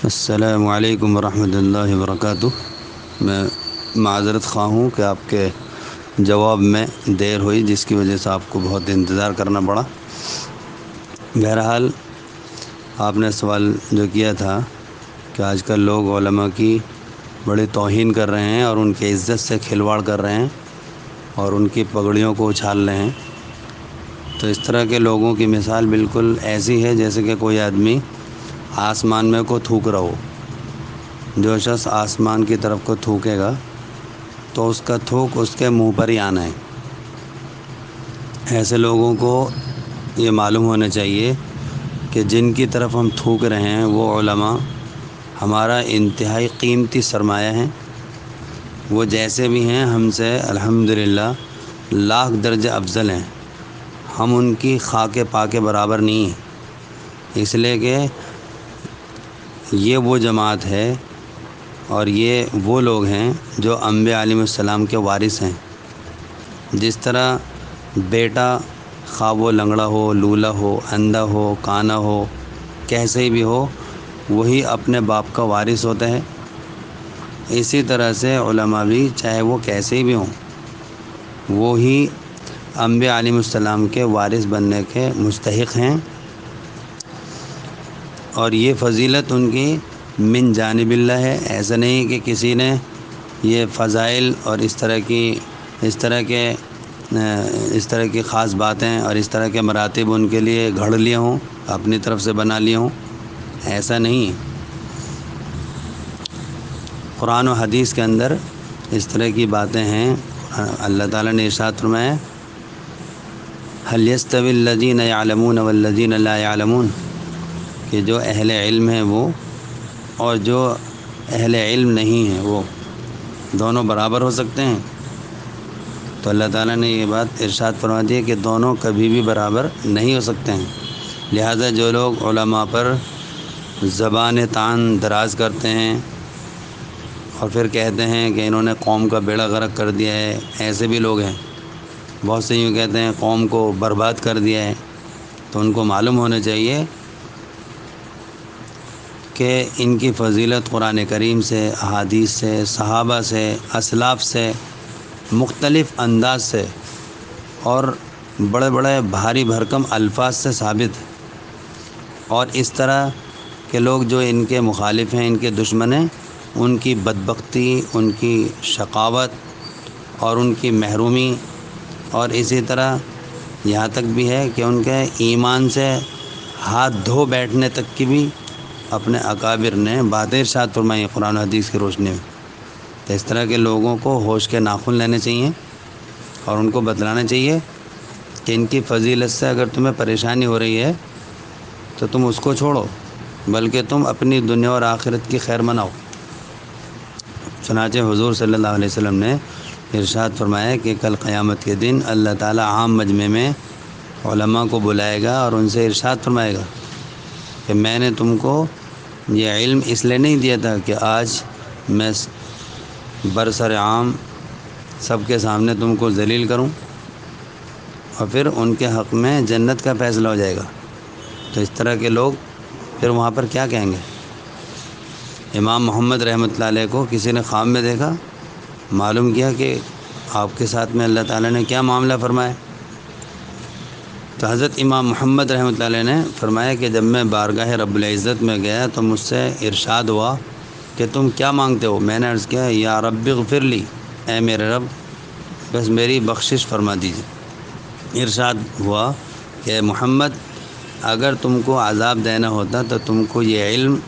السلام علیکم ورحمۃ اللہ وبرکاتہ۔ میں معذرت خواہ ہوں کہ آپ کے جواب میں دیر ہوئی، جس کی وجہ سے آپ کو بہت انتظار کرنا پڑا۔ بہرحال آپ نے سوال جو کیا تھا کہ آج کل لوگ علماء کی بڑی توہین کر رہے ہیں اور ان کی عزت سے کھلواڑ کر رہے ہیں اور ان کی پگڑیوں کو اچھال رہے ہیں، تو اس طرح کے لوگوں کی مثال بالکل ایسی ہے جیسے کہ کوئی آدمی آسمان میں کو تھوک رہا ہو۔ جو شخص آسمان کی طرف کو تھوکے گا تو اس کا تھوک اس کے منہ پر ہی آنا ہے۔ ایسے لوگوں کو یہ معلوم ہونا چاہیے کہ جن کی طرف ہم تھوک رہے ہیں وہ علماء ہمارا انتہائی قیمتی سرمایہ ہیں۔ وہ جیسے بھی ہیں ہم سے الحمدللہ لاکھ درجہ افضل ہیں۔ ہم ان کی خاک پا کے برابر نہیں ہیں، اس لیے کہ یہ وہ جماعت ہے اور یہ وہ لوگ ہیں جو انبیاء علیہ السلام کے وارث ہیں۔ جس طرح بیٹا خواہ وہ لنگڑا ہو، لولا ہو، اندھا ہو، کانا ہو، کیسے بھی ہو، وہی اپنے باپ کا وارث ہوتا ہے، اسی طرح سے علماء بھی چاہے وہ کیسے بھی ہوں وہی انبیاء علیہ السلام کے وارث بننے کے مستحق ہیں، اور یہ فضیلت ان کی من جانب اللہ ہے۔ ایسا نہیں کہ کسی نے یہ فضائل اور اس طرح کی خاص باتیں اور اس طرح کے مراتب ان کے لیے گھڑ لیے ہوں، اپنی طرف سے بنا لیے ہوں، ایسا نہیں۔ قرآن و حدیث کے اندر اس طرح کی باتیں ہیں۔ اللہ تعالیٰ نے ارشاد فرمایا هل يستوي الذين يعلمون والذين لا يعلمون، کہ جو اہل علم ہیں وہ اور جو اہل علم نہیں ہیں وہ دونوں برابر ہو سکتے ہیں؟ تو اللہ تعالیٰ نے یہ بات ارشاد فرما دی ہے کہ دونوں کبھی بھی برابر نہیں ہو سکتے ہیں۔ لہذا جو لوگ علماء پر زبان طعن دراز کرتے ہیں اور پھر کہتے ہیں کہ انہوں نے قوم کا بیڑا غرق کر دیا ہے، ایسے بھی لوگ ہیں۔ بہت سے یوں کہتے ہیں قوم کو برباد کر دیا ہے، تو ان کو معلوم ہونا چاہیے کہ ان کی فضیلت قرآن کریم سے، احادیث سے، صحابہ سے، اسلاف سے، مختلف انداز سے اور بڑے بڑے بھاری بھرکم الفاظ سے ثابت ہے، اور اس طرح کے لوگ جو ان کے مخالف ہیں، ان کے دشمن ہیں، ان کی بدبختی، ان کی شقاوت اور ان کی محرومی، اور اسی طرح یہاں تک بھی ہے کہ ان کے ایمان سے ہاتھ دھو بیٹھنے تک کی بھی اپنے اکابر نے باتیں ارشاد فرمائی قرآن و حدیث کی روشنی میں۔ تو اس طرح کے لوگوں کو ہوش کے ناخن لینے چاہیے اور ان کو بتلانا چاہیے کہ ان کی فضیلت سے اگر تمہیں پریشانی ہو رہی ہے تو تم اس کو چھوڑو، بلکہ تم اپنی دنیا اور آخرت کی خیر مناؤ۔ چنانچہ حضور صلی اللہ علیہ وسلم نے ارشاد فرمایا کہ کل قیامت کے دن اللہ تعالیٰ عام مجمع میں علماء کو بلائے گا اور ان سے ارشاد فرمائے گا کہ میں نے تم کو یہ علم اس لیے نہیں دیا تھا کہ آج میں برسر عام سب کے سامنے تم کو ذلیل کروں، اور پھر ان کے حق میں جنت کا فیصلہ ہو جائے گا۔ تو اس طرح کے لوگ پھر وہاں پر کیا کہیں گے؟ امام محمد رحمۃ اللہ علیہ کو کسی نے خواب میں دیکھا، معلوم کیا کہ آپ کے ساتھ میں اللہ تعالیٰ نے کیا معاملہ فرمایا، تو حضرت امام محمد رحمۃ اللہ علیہ نے فرمایا کہ جب میں بارگاہ رب العزت میں گیا تو مجھ سے ارشاد ہوا کہ تم کیا مانگتے ہو؟ میں نے عرض کیا یا رب اغفر لی، اے میرے رب بس میری بخشش فرما دیجیے۔ ارشاد ہوا کہ محمد اگر تم کو عذاب دینا ہوتا تو تم کو یہ علم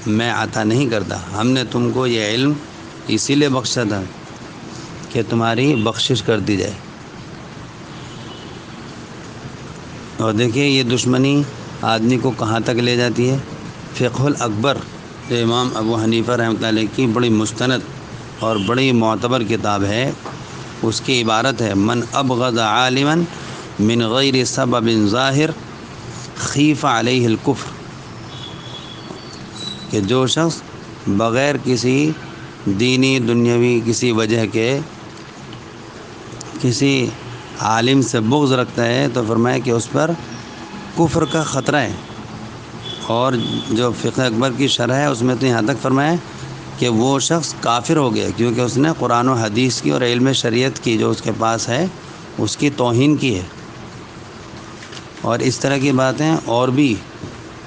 میں عطا نہیں کرتا، ہم نے تم کو یہ علم اسی لیے بخشا تھا کہ تمہاری بخشش کر دی جائے۔ اور دیکھیے یہ دشمنی آدمی کو کہاں تک لے جاتی ہے۔ فقہ الاکبر جو امام ابو حنیفہ رحمۃ اللہ علیہ کی بڑی مستند اور بڑی معتبر کتاب ہے، اس کی عبارت ہے من ابغض عالما من غیر سبب ظاہر خیف علیہ الکفر، کہ جو شخص بغیر کسی دینی دنیاوی کسی وجہ کے کسی عالم سے بغض رکھتا ہے تو فرمایا کہ اس پر کفر کا خطرہ ہے، اور جو فقہ اکبر کی شرح ہے اس میں تو یہاں تک فرمایا کہ وہ شخص کافر ہو گیا کیونکہ اس نے قرآن و حدیث کی اور علم شریعت کی جو اس کے پاس ہے اس کی توہین کی ہے۔ اور اس طرح کی باتیں اور بھی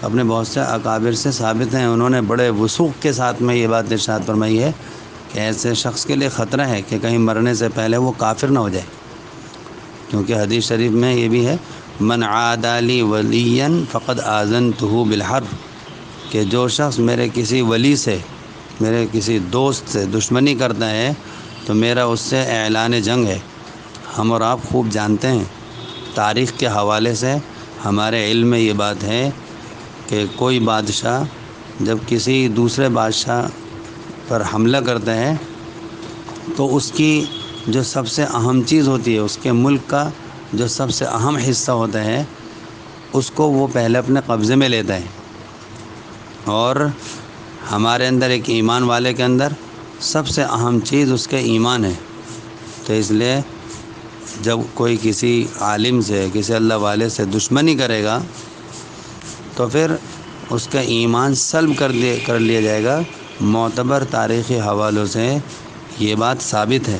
اپنے بہت سے اکابر سے ثابت ہیں، انہوں نے بڑے وثوق کے ساتھ میں یہ بات ارشاد فرمائی ہے کہ ایسے شخص کے لیے خطرہ ہے کہ کہیں مرنے سے پہلے وہ کافر نہ ہو جائے، کیونکہ حدیث شریف میں یہ بھی ہے من عادی لی ولیا فقد آذنتہ بالحرب، کہ جو شخص میرے کسی ولی سے، میرے کسی دوست سے دشمنی کرتا ہے تو میرا اس سے اعلان جنگ ہے۔ ہم اور آپ خوب جانتے ہیں، تاریخ کے حوالے سے ہمارے علم میں یہ بات ہے کہ کوئی بادشاہ جب کسی دوسرے بادشاہ پر حملہ کرتا ہے تو اس کی جو سب سے اہم چیز ہوتی ہے، اس کے ملک کا جو سب سے اہم حصہ ہوتا ہے، اس کو وہ پہلے اپنے قبضے میں لیتا ہے۔ اور ہمارے اندر ایک ایمان والے کے اندر سب سے اہم چیز اس کے ایمان ہے، تو اس لیے جب کوئی کسی عالم سے، کسی اللہ والے سے دشمنی کرے گا تو پھر اس کا ایمان سلب کر لیا جائے گا۔ معتبر تاریخی حوالوں سے یہ بات ثابت ہے۔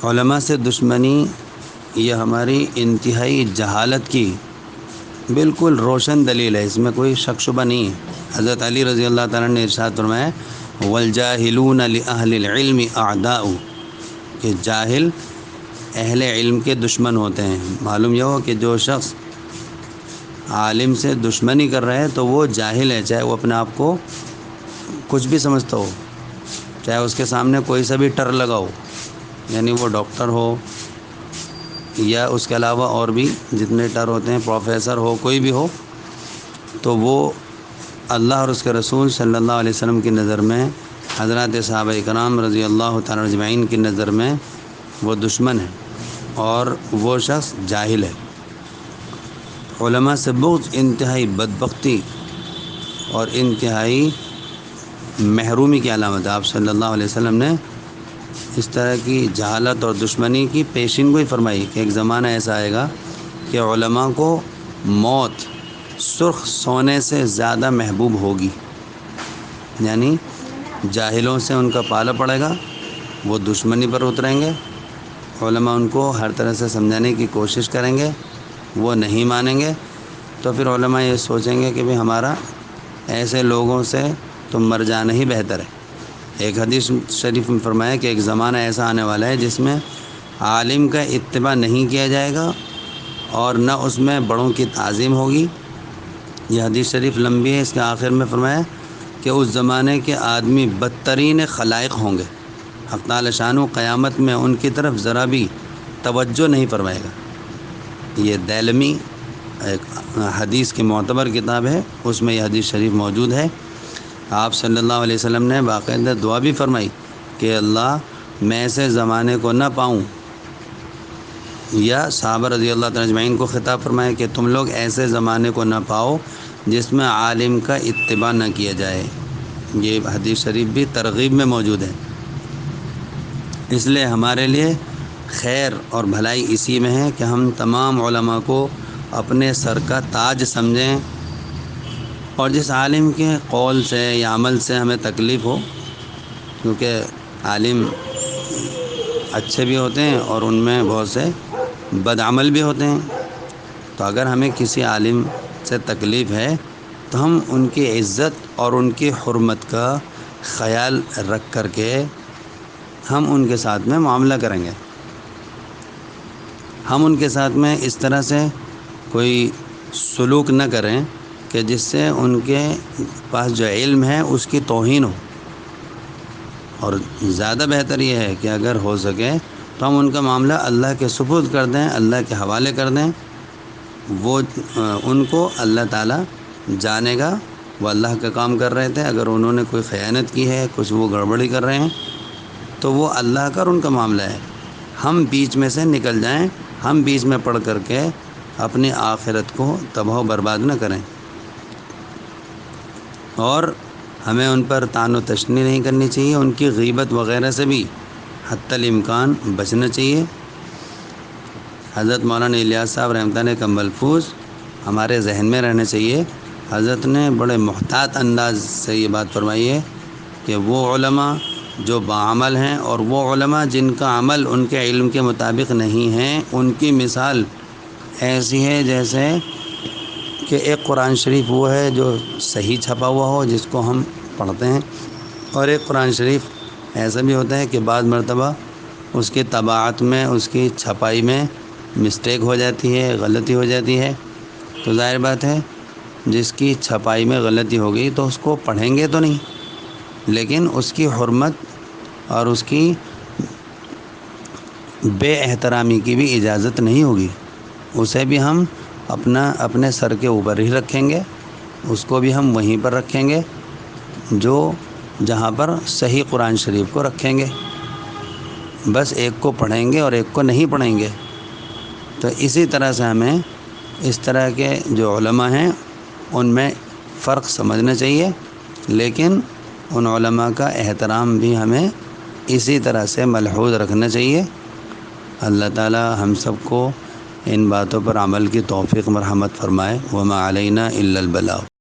علماء سے دشمنی یہ ہماری انتہائی جہالت کی بالکل روشن دلیل ہے، اس میں کوئی شک شبہ نہیں ہے۔ حضرت علی رضی اللہ تعالیٰ نے ارشاد فرمایا والجاہلون لأہل العلم اعداء، کہ جاہل اہل علم کے دشمن ہوتے ہیں۔ معلوم یہ ہو کہ جو شخص عالم سے دشمنی کر رہا ہے تو وہ جاہل ہے، چاہے وہ اپنے آپ کو کچھ بھی سمجھتا ہو، چاہے اس کے سامنے کوئی سا بھی ٹر لگا ہو، یعنی وہ ڈاکٹر ہو یا اس کے علاوہ اور بھی جتنے ٹر ہوتے ہیں، پروفیسر ہو، کوئی بھی ہو، تو وہ اللہ اور اس کے رسول صلی اللہ علیہ وسلم کی نظر میں، حضرات صحابہ کرام رضی اللہ تعالیٰ اجمعین کی نظر میں وہ دشمن ہے اور وہ شخص جاہل ہے۔ علماء سے بغض انتہائی بدبختی اور انتہائی محرومی کی علامت ہے۔ آپ صلی اللہ علیہ وسلم نے اس طرح کی جہالت اور دشمنی کی پیشین گوئی فرمائی کہ ایک زمانہ ایسا آئے گا کہ علماء کو موت سرخ سونے سے زیادہ محبوب ہوگی، یعنی جاہلوں سے ان کا پالا پڑے گا، وہ دشمنی پر اتریں گے، علماء ان کو ہر طرح سے سمجھانے کی کوشش کریں گے، وہ نہیں مانیں گے، تو پھر علماء یہ سوچیں گے کہ بھئی ہمارا ایسے لوگوں سے تو مر جانا ہی بہتر ہے۔ ایک حدیث شریف میں فرمایا کہ ایک زمانہ ایسا آنے والا ہے جس میں عالم کا اتباع نہیں کیا جائے گا اور نہ اس میں بڑوں کی تعظیم ہوگی۔ یہ حدیث شریف لمبی ہے، اس کے آخر میں فرمایا کہ اس زمانے کے آدمی بدترین خلائق ہوں گے، حق تعالی شانہ قیامت میں ان کی طرف ذرا بھی توجہ نہیں فرمائے گا۔ یہ دیلمی ایک حدیث کی معتبر کتاب ہے، اس میں یہ حدیث شریف موجود ہے۔ آپ صلی اللہ علیہ وسلم نے باقاعدہ دعا بھی فرمائی کہ اللہ میں ایسے زمانے کو نہ پاؤں، یا صحابہ رضی اللہ تعالیٰ اجمعین کو خطاب فرمایا کہ تم لوگ ایسے زمانے کو نہ پاؤ جس میں عالم کا اتباع نہ کیا جائے۔ یہ حدیث شریف بھی ترغیب میں موجود ہے۔ اس لیے ہمارے لیے خیر اور بھلائی اسی میں ہے کہ ہم تمام علماء کو اپنے سر کا تاج سمجھیں، اور جس عالم کے قول سے یا عمل سے ہمیں تکلیف ہو، کیونکہ عالم اچھے بھی ہوتے ہیں اور ان میں بہت سے بد عمل بھی ہوتے ہیں، تو اگر ہمیں کسی عالم سے تکلیف ہے تو ہم ان کی عزت اور ان کی حرمت کا خیال رکھ کر کے ہم ان کے ساتھ میں معاملہ کریں گے۔ ہم ان کے ساتھ میں اس طرح سے کوئی سلوک نہ کریں کہ جس سے ان کے پاس جو علم ہے اس کی توہین ہو، اور زیادہ بہتر یہ ہے کہ اگر ہو سکے تو ہم ان کا معاملہ اللہ کے سپرد کر دیں، اللہ کے حوالے کر دیں۔ وہ ان کو اللہ تعالیٰ جانے گا، وہ اللہ کا کام کر رہے تھے، اگر انہوں نے کوئی خیانت کی ہے، کچھ وہ گڑبڑی کر رہے ہیں تو وہ اللہ کا اور ان کا معاملہ ہے۔ ہم بیچ میں سے نکل جائیں، ہم بیچ میں پڑھ کر کے اپنی آخرت کو تباہ و برباد نہ کریں، اور ہمیں ان پر طعن و تشنی نہیں کرنی چاہیے، ان کی غیبت وغیرہ سے بھی حتی الامکان بچنا چاہیے۔ حضرت مولانا الیاس صاحب رحمۃ اللہ کا ملفوظ ہمارے ذہن میں رہنا چاہیے۔ حضرت نے بڑے محتاط انداز سے یہ بات فرمائی ہے کہ وہ علماء جو باعمل ہیں اور وہ علماء جن کا عمل ان کے علم کے مطابق نہیں ہے، ان کی مثال ایسی ہے جیسے کہ ایک قرآن شریف وہ ہے جو صحیح چھپا ہوا ہو جس کو ہم پڑھتے ہیں، اور ایک قرآن شریف ایسا بھی ہوتا ہے کہ بعض مرتبہ اس کی طباعت میں، اس کی چھپائی میں مسٹیک ہو جاتی ہے، غلطی ہو جاتی ہے۔ تو ظاہر بات ہے جس کی چھپائی میں غلطی ہو گئی تو اس کو پڑھیں گے تو نہیں، لیکن اس کی حرمت اور اس کی بے احترامی کی بھی اجازت نہیں ہوگی۔ اسے بھی ہم اپنے سر کے اوپر ہی رکھیں گے، اس کو بھی ہم وہیں پر رکھیں گے جہاں پر صحیح قرآن شریف کو رکھیں گے۔ بس ایک کو پڑھیں گے اور ایک کو نہیں پڑھیں گے۔ تو اسی طرح سے ہمیں اس طرح کے جو علماء ہیں ان میں فرق سمجھنا چاہیے، لیکن ان علماء کا احترام بھی ہمیں اسی طرح سے ملحوظ رکھنا چاہیے۔ اللہ تعالی ہم سب کو ان باتوں پر عمل کی توفیق مرحمت فرمائے۔ وما علینا الا البلاغ۔